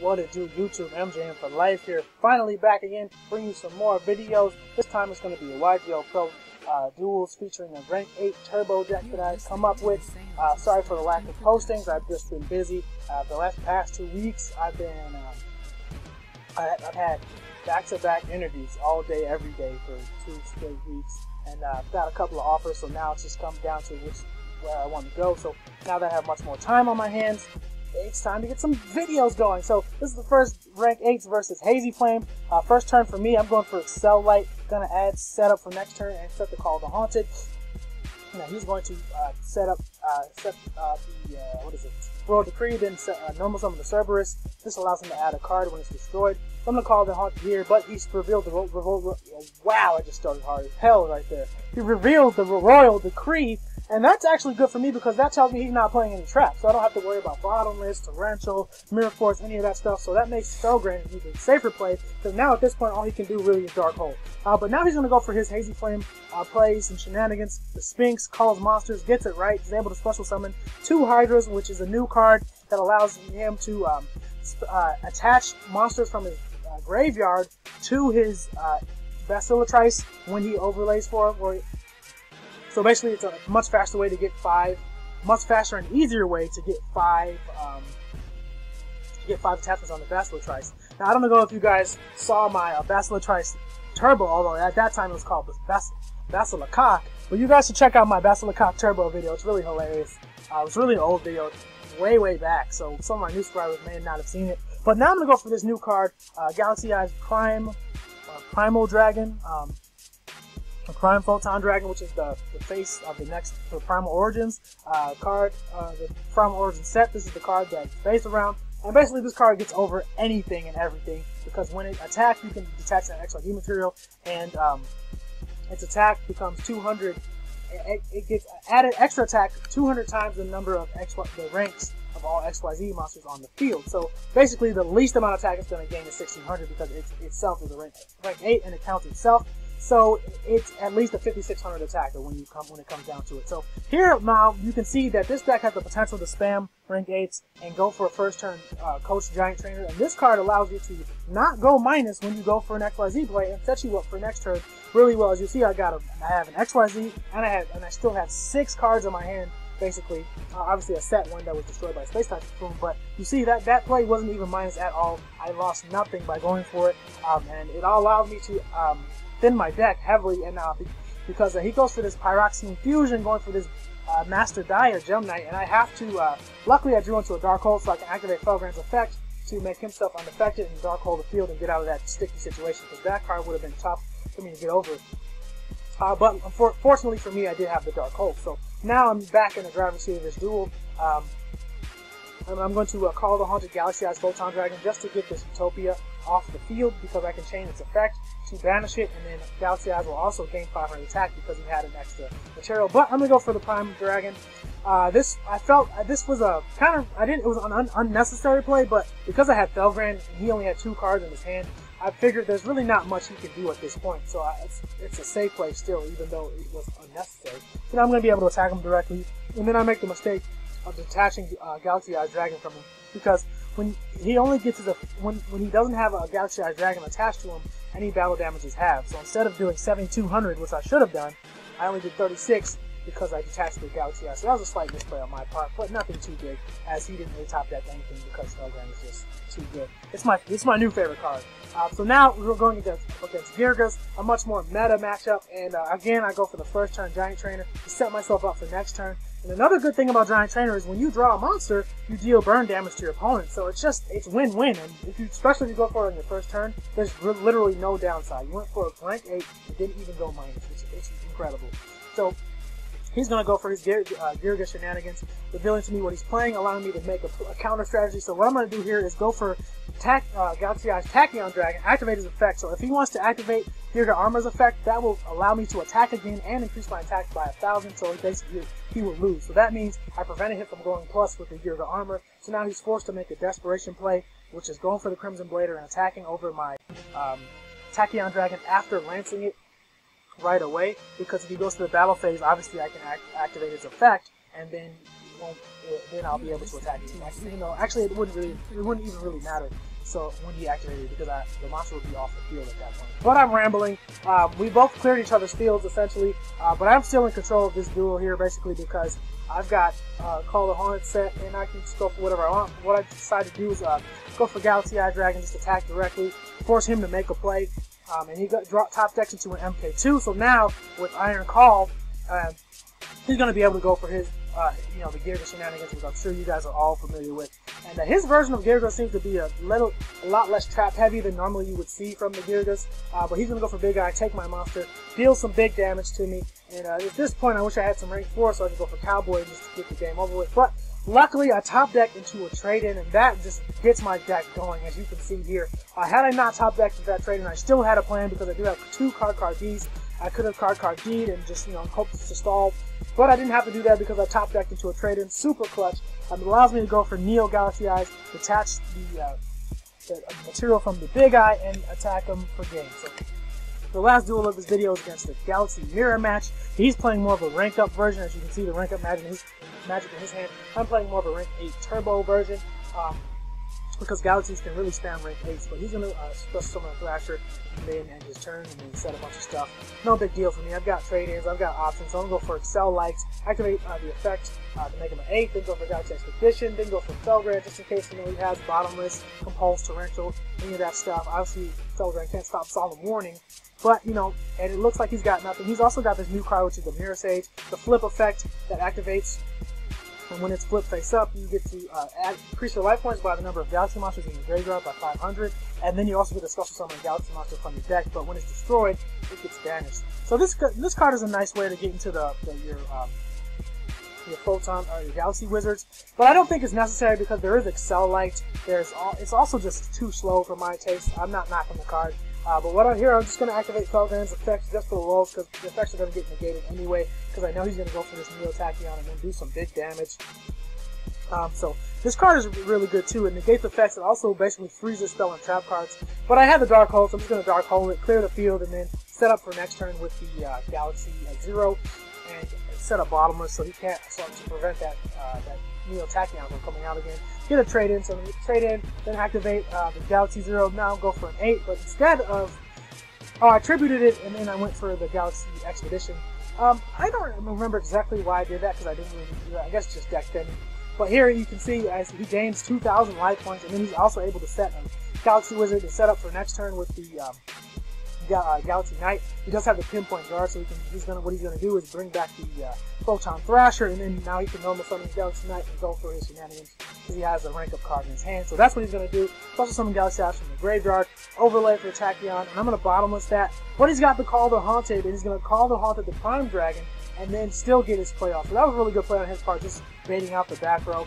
What it do, YouTube? MJM for life here. Finally back again, bringing you some more videos. This time it's going to be a Ygopro Duels featuring a rank 8 turbo deck that I've come up with. Sorry for the lack of postings. I've just been busy. The past 2 weeks, I've had back-to-back interviews all day, every day for 2 straight weeks, and I've got a couple of offers. So now it's just come down to where I want to go. So now that I have much more time on my hands, it's time to get some videos going. So this is the first rank 8s versus Hazy Flame. First turn for me, I'm going for Excel Light. Gonna add setup for next turn and set the Call of the Haunted. Now he's going to set the Royal Decree, then normal summon the Cerberus. This allows him to add a card when it's destroyed. So I'm gonna Call of the Haunted here, but he's revealed the wow! I just started hard as hell right there. He revealed the Royal Decree. And that's actually good for me because that tells me he's not playing any traps. So I don't have to worry about Bottomless, Torrential, Mirror Force, any of that stuff. So that makes Felgrand an even safer play because now at this point all he can do really is Dark Hole. But now he's going to go for his Hazy Flame, plays some shenanigans. The Sphinx calls monsters, gets it right. He's able to special summon 2 Hydras, which is a new card that allows him to attach monsters from his graveyard to his Basilitrice when he overlays for it. So basically, it's a much faster way to get 5, much faster and easier way to get 5 attachments on the Basilitrice. Now, I don't know if you guys saw my Basilitrice Turbo, although at that time it was called Basilicock. But you guys should check out my Basilicock Turbo video. It's really hilarious. It's really an old video, way back. So some of my new subscribers may not have seen it. But now I'm gonna go for this new card, Galaxy Eyes Primal Dragon. A Prime Photon Dragon, which is the face of the next Primal Origins card, the Primal Origins set. This is the card that it's based around, and basically this card gets over anything and everything because when it attacks, you can detach that XYZ material, and its attack becomes 200. It gets added extra attack 200 times the number of the ranks of all XYZ monsters on the field. So basically, the least amount of attack it's going to gain is 1600 because it itself is a rank 8 and it counts itself. So it's at least a 5600 attacker when it comes down to it. So here now you can see that this deck has the potential to spam rank 8s and go for a first turn Coach Giant Trainer. And this card allows you to not go minus when you go for an XYZ play and sets you up for next turn really well. As you see, I have an XYZ and I still have 6 cards in my hand. Basically, obviously a set one that was destroyed by Space Typhoon, but you see that play wasn't even minus at all. I lost nothing by going for it, and it all allowed me to thin my deck heavily, and because he goes for this Pyroxene Fusion, going for this Master Dire Gem Knight, and I have to, luckily I drew into a Dark Hole so I can activate Felgrand's effect to make himself unaffected and Dark Hole the field and get out of that sticky situation, because that card would have been tough for me to get over. But fortunately for me, I did have the Dark Hole, so now I'm back in the driver's seat of this duel. I'm going to Call the Haunted Galaxy Eyes Photon Dragon just to get this Utopia off the field because I can change its effect to banish it, and then Galaxy Eyes will also gain 500 attack because he had an extra material. But I'm gonna go for the Prime Dragon. I felt this was a it was an unnecessary play, but because I had Felgrand and he only had 2 cards in his hand, I figured there's really not much he can do at this point. So it's a safe play still, even though it was unnecessary. Then I'm gonna be able to attack him directly, and then I make the mistake of detaching Galaxy Eyes Dragon from him because when he only gets when he doesn't have a Galaxy Eyes Dragon attached to him, any battle damage is halved. So instead of doing 7200, which I should have done, I only did 36 because I detached the Galaxy Eyes. So that was a slight misplay on my part, but nothing too big, as he didn't really top deck anything because Felgrand is just too good. It's my new favorite card. So now we're going against Girgas, a much more meta matchup, and again I go for the first turn Giant Trainer to set myself up for next turn. And another good thing about Giant Trainer is when you draw a monster, you deal burn damage to your opponent. So it's win-win. And especially if you go for it on your first turn, there's literally no downside. You went for a rank 8, and didn't even go minus, which is incredible. So he's going to go for his Girga shenanigans, revealing to me what he's playing, allowing me to make a counter strategy. So what I'm going to do here is go for Galaxy Eyes Tachyon Dragon, activate his effect. So if he wants to activate Girga Armor's effect, that will allow me to attack again and increase my attack by 1000, so basically he will lose. So that means I prevented him from going plus with the Girga Armor. So now he's forced to make a desperation play, which is going for the Crimson Blader and attacking over my Tachyon Dragon after lancing it right away, because if he goes to the battle phase, obviously I can activate his effect, and then then I'll be able to attack him. Even though actually it wouldn't even really matter so when he activated it, because the monster would be off the field at that point. But I'm rambling. We both cleared each other's fields essentially, but I'm still in control of this duel here basically because I've got Call the Haunted set, and I can just go for whatever I want. What I decided to do is go for Galaxy Eye Dragon, just attack directly, force him to make a play, and he got top decks into an MK2. So now with Iron Call, he's going to be able to go for his, the Gyarados shenanigans, which I'm sure you guys are all familiar with. And his version of Gyarados seems to be a lot less trap heavy than normally you would see from the Gyarados. But he's going to go for Big Eye, take my monster, deal some big damage to me. And at this point, I wish I had some rank 4 so I could go for Cowboy just to get the game over with. But luckily, I top decked into a trade-in, and that just gets my deck going, as you can see here. Had I not top decked into that trade-in, I still had a plan because I do have 2 card Ds. I could have card D'd and just, hope to stall. But I didn't have to do that because I top decked into a trade-in. Super clutch. It allows me to go for Neo Galaxy Eyes, detach the material from the Big Eye, and attack him for game. So the last duel of this video is against the Galaxy Mirror match. He's playing more of a rank up version, as you can see the rank up magic in his hand. I'm playing more of a rank 8 turbo version. Because Galaxies can really spam rank 8s, but he's going to special summon a Thrasher and then end his turn and then set a bunch of stuff. No big deal for me. I've got trade-ins, I've got options, so I'm going to go for Excel Lights, activate the effect to make him an 8, then go for Galaxy Expedition, then go for Felgrand just in case he has Bottomless, Compulse, Torrential, any of that stuff. Obviously, Felgrand can't stop Solemn Warning, but, and it looks like he's got nothing. He's also got this new card, which is the Mirror Sage, the flip effect that activates. And when it's flipped face up, you get to increase your life points by the number of Galaxy monsters in your graveyard by 500, and then you also get a special summon a Galaxy monster from your deck. But when it's destroyed, it gets banished. So this card is a nice way to get into your Photon or your Galaxy Wizards. But I don't think it's necessary because there is Excel Light. It's also just too slow for my taste. I'm not knocking the card. But what I'm just going to activate Felgrand's effects just for the lulz, because the effects are going to get negated anyway, because I know he's going to go for this Neo Tachyon and then do some big damage. So this card is really good too. It negates effects. It also basically freezes spell and trap cards. But I have the Dark Hole, so I'm just going to Dark Hole it, clear the field, and then set up for next turn with the Galaxy Zero, and set up Bottomless so he can't, to prevent that Neo Tachyon from coming out again. Get a trade-in, so trade-in, then activate the Galaxy Zero, now go for an 8, but instead of, I tributed it, and then I went for the Galaxy Expedition. I don't remember exactly why I did that, because I didn't really do that. I guess just deck thinning. But here you can see as he gains 2,000 life points, and then he's also able to set a Galaxy Wizard to set up for next turn with the Galaxy Knight. He does have the pinpoint guard, so what he's gonna do is bring back the Photon Thrasher, and then now he can normal summon Galaxy Knight and go for his shenanigans because he has a rank up card in his hand. So that's what he's gonna do. Special summon Galaxy Eyes from the graveyard, overlay for Tachyon, and I'm gonna Bottomless that. But he's got the Call the Haunted, and he's gonna Call the Haunted the Prime Dragon, and then still get his play off. So that was a really good play on his part, just baiting out the back row.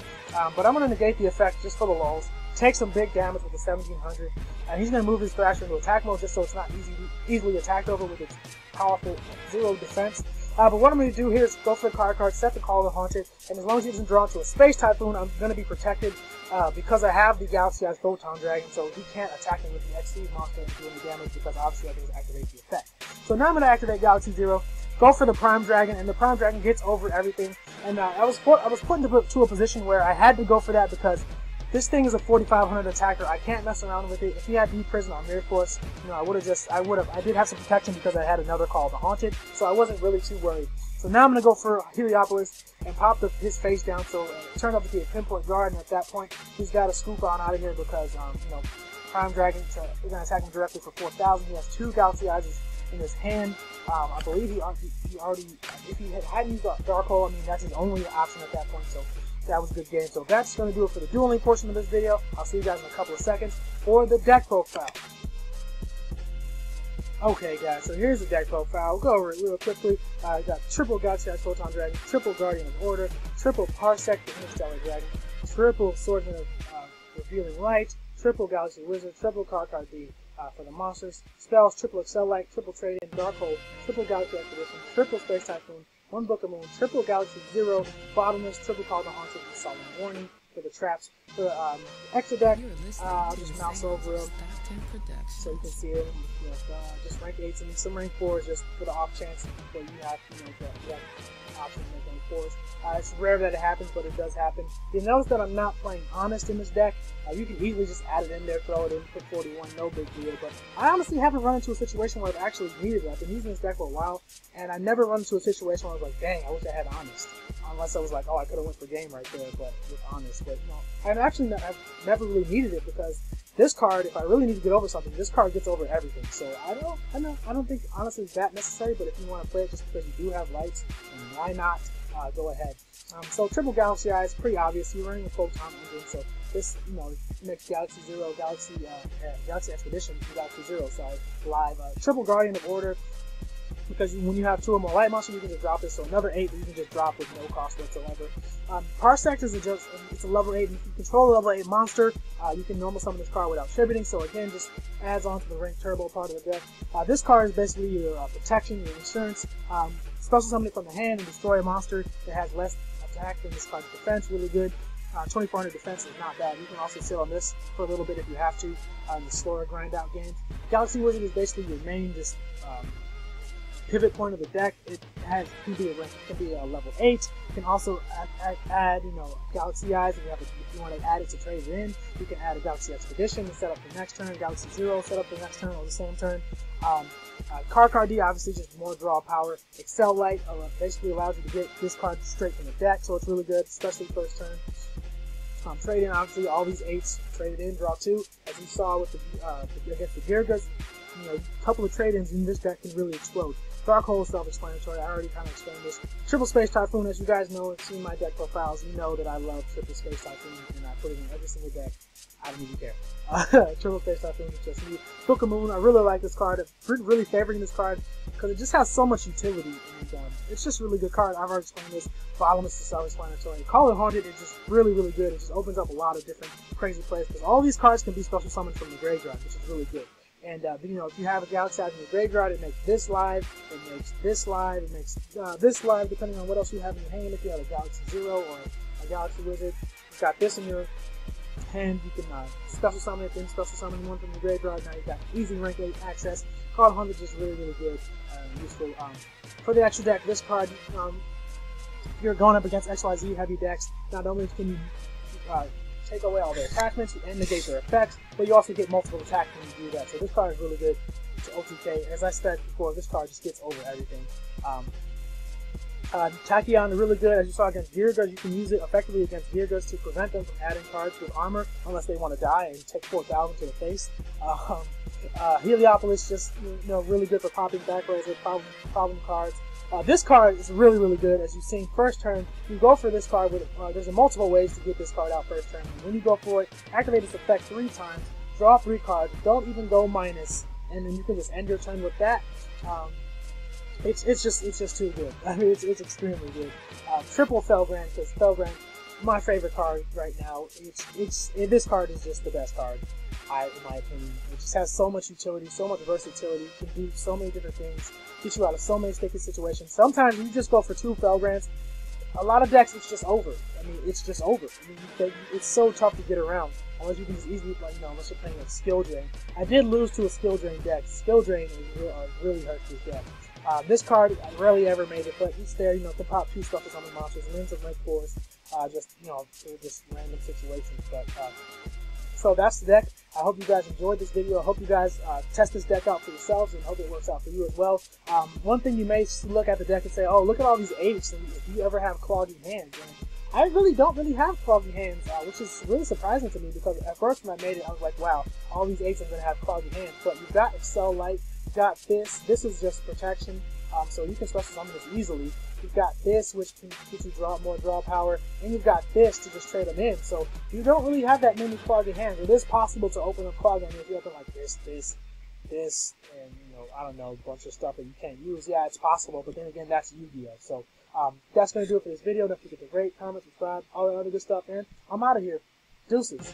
But I'm gonna negate the effect just for the lulz. Take some big damage with the 1700, and he's going to move his Thrasher into attack mode just so it's not easily attacked over with its powerful 0 defense. But what I'm going to do here is go for the card, set the Call of the Haunted, and as long as he doesn't draw into a Space Typhoon, I'm going to be protected because I have the Galaxy Eyes Photon Dragon, so he can't attack me with the Xyz monster and do any damage because obviously I can just activate the effect. So now I'm going to activate Galaxy Zero, go for the Prime Dragon, and the Prime Dragon gets over everything. And I was put into a position where I had to go for that because this thing is a 4,500 attacker. I can't mess around with it. If he had Deep Prison or Mirror Force, I did have some protection because I had another Call the Haunted, so I wasn't really too worried. So now I'm going to go for Heliopolis and pop his face down, so it turned out to be a pinpoint guard, and at that point, he's got to scoop on out of here because, Prime Dragon, we're going to attack him directly for 4,000. He has 2 Galaxy Eyes in his hand. I believe he already, if he hadn't used Dark Hole, that's his only option at that point, so that was a good game. So that's going to do it for the dueling portion of this video. I'll see you guys in a couple of seconds for the deck profile. Okay guys, so here's the deck profile. We'll go over it real quickly. I got triple Galaxy Eyes Photon Dragon, triple Guardian of Order, triple Parsec the Interstellar Dragon, triple Swordsman of Revealing Light, triple Galaxy Wizard, triple Card D for the monsters, spells, triple Excel Light, triple Trade-In, Dark Hole, triple Galaxy Expedition, triple Space Typhoon, 1 Book of Moon, triple Galaxy Zero, Bottomless, triple Call the Haunted, Solemn Warning, for the traps. For the extra deck, I'll just mouse over them so you can see it. You know, just rank 8s and some rank 4s just for the off chance where you have, you have options to make rank 4s. It's rare that it happens, but it does happen. You notice that I'm not playing honest in this deck. You can easily just add it in there, throw it in, put 41, no big deal. But I honestly haven't run into a situation where I've actually needed it. I've been using this deck for a while, and I never run into a situation where I was like, dang, I wish I had honest. Unless I was like, oh, I could have went for game right there, but with honest. But no, I've never really needed it because this card, if I really need to get over something, this card gets over everything. So I don't think honestly it's that necessary. But if you want to play it just because you do have lights, then why not? Go ahead. So triple Galaxy Eye is pretty obvious. You're running a photon engine, so this, makes Galaxy Zero, Galaxy Expedition, Galaxy Zero, sorry, live. Triple Guardian of Order, because when you have 2 or more light monsters, you can just drop it. So another 8 that you can just drop with no cost whatsoever. Parsec is it's a level 8. If you control a level 8 monster, you can normal summon this card without tributing. So again, just adds on to the rank turbo part of the deck. This card is basically your protection, your insurance. Special summon it from the hand and destroy a monster that has less attack than this card's defense. Really good. 2400 defense is not bad. You can also sit on this for a little bit if you have to in the slower grind out games. Galaxy Wizard is basically your main pivot point of the deck. It can be a level 8. You can also add Galaxy Eyes if you want to add it to trade it in. You can add a Galaxy Expedition to set up the next turn. Galaxy Zero set up the next turn or the same turn. Card D, obviously just more draw power. Excel Light basically allows you to get this card straight from the deck, so it's really good, especially first turn. Trade in, obviously, all these 8s, trade it in, draw 2. As you saw with against the Girgas, a couple of trade-ins in this deck can really explode. Dark Hole is self-explanatory. I already kind of explained this. Triple Space Typhoon, as you guys know and seen my deck profiles, you know that I love Triple Space Typhoon, and I put it in every single deck. I don't even care. Triple Space Typhoon is just me. Book of Moon, I really like this card. I'm really favoring this card because it just has so much utility, and it's just a really good card. I've already explained this. Bottomless is self-explanatory. Call it Haunted is just really, really good. It just opens up a lot of different crazy plays because all these cards can be special summoned from the graveyard, which is really good. And, if you have a Galaxy Eyes in your graveyard, it makes this live, it makes this live, it makes this live, depending on what else you have in your hand. If you have a Galaxy Zero or a Galaxy Wizard, you've got this in your hand. You can special summon it, then special summon one from your graveyard. Now you've got easy rank 8 access. Card 100 is really, really good and useful. For the extra deck, this card, if you're going up against XYZ heavy decks, not only can you take away all their attachments and negate their effects, but you also get multiple attacks when you do that. So this card is really good to OTK. As I said before, this card just gets over everything. Tachyon is really good. As you saw against Girgas, you can use it effectively against Girgas to prevent them from adding cards with armor, unless they want to die and take 4,000 to the face. Heliopolis just really good for popping back rows with problem cards. This card is really, really good. As you've seen, first turn, you go for this card with, there's multiple ways to get this card out first turn. And when you go for it, activate its effect 3 times, draw 3 cards, don't even go minus, and then you can just end your turn with that. It's just too good. I mean, it's extremely good. Triple Felgrand, because Felgrand, my favorite card right now. This card is just the best card, in my opinion. It just has so much utility, so much versatility. You can do so many different things, get you out of so many sticky situations. Sometimes you just go for 2 Felgrands. A lot of decks, it's just over. I mean, it's just over. I mean, it's so tough to get around. Unless you can just easily, unless you're playing a skill drain. I did lose to a skill drain deck. Skill drain really hurts this deck. This card, I rarely ever made it, but it's there, to pop 2 special summon monsters and then some rank 4s, just random situations. But, so that's the deck. I hope you guys enjoyed this video. I hope you guys test this deck out for yourselves and hope it works out for you as well. One thing you may look at the deck and say, oh, look at all these 8s, and if you ever have cloggy hands. And I don't really have cloggy hands, which is really surprising to me because at first when I made it, I was like, wow, all these 8s are going to have cloggy hands. But you've got Excel Light, you've got this. This is just protection, so you can special summon this easily. You've got this, which can get you more draw power, and you've got this to just trade them in. So you don't really have that many cloggy hands. It is possible to open up cloggy hands if you open like this, and I don't know, a bunch of stuff that you can't use. Yeah, it's possible, but then again, that's Yu-Gi-Oh. So that's gonna do it for this video. Don't forget to rate, comment, subscribe, all that other good stuff, and I'm out of here. Deuces.